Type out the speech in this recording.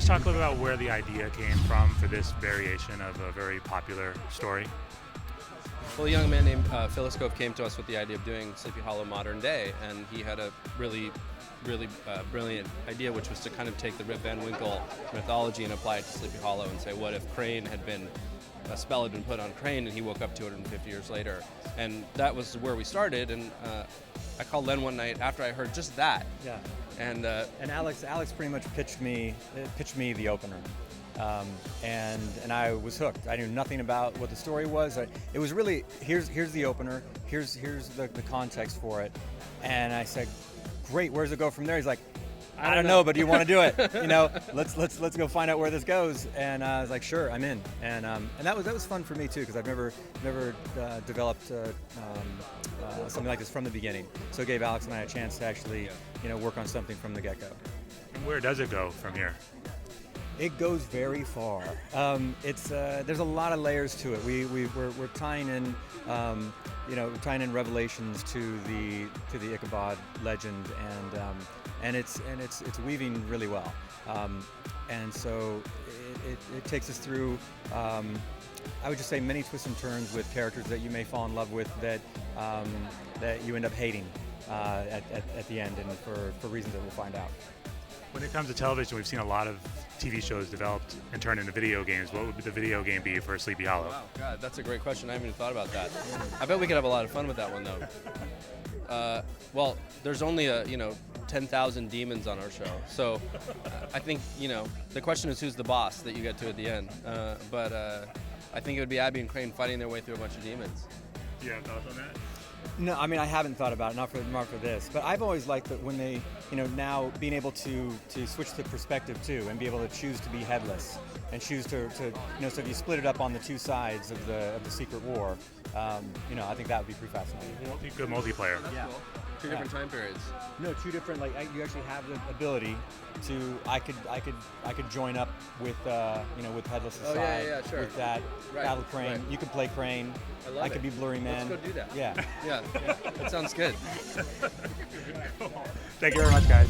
guys talk a little about where the idea came from for this variation of a very popular story? Well, a young man named Phyllis Cove came to us with the idea of doing Sleepy Hollow modern day, and he had a really brilliant idea, which was to kind of take the Rip Van Winkle mythology and apply it to Sleepy Hollow and say, what if Crane had been, a spell had been put on Crane and he woke up 250 years later? And that was where we started, and I called Len one night after I heard just that. Yeah. And Alex pretty much pitched me the opener. And I was hooked. I knew nothing about what the story was. It was really, here's the opener, here's the context for it. And I said, great, where does it go from there? He's like, I don't know, but do you want to do it? Let's go find out where this goes. And I was like, sure, I'm in. And that was fun for me too, because I've never developed something like this from the beginning. So it gave Alex and I a chance to actually work on something from the get-go. And where does it go from here? It goes very far. There's a lot of layers to it. We're tying in, tying in revelations to the Ichabod legend, and it's weaving really well. And so it takes us through, I would just say, many twists and turns with characters that you may fall in love with that you end up hating at the end, and for reasons that we'll find out. When it comes to television, we've seen a lot of TV shows developed and turned into video games. What would the video game be for Sleepy Hollow? Wow, God, that's a great question. I haven't even thought about that. I bet we could have a lot of fun with that one, though. Well, there's only 10,000 demons on our show, so I think the question is who's the boss that you get to at the end. But I think it would be Abby and Crane fighting their way through a bunch of demons. Do you have thoughts on that? No, I mean, I haven't thought about it, not for this, but I've always liked that when they, now being able to switch the perspective too, and be able to choose to be headless, and choose to so if you split it up on the two sides of the secret war, I think that would be pretty fascinating. Good multiplayer. That's cool. Two different time periods. No, two different. You actually have the ability to. I could join up with with headless aside. Yeah, sure. With that battle Crane. Right. You could play Crane. I could be Blurry Man. Let's go do that. Yeah. Yeah. That sounds good. Thank you very much, guys.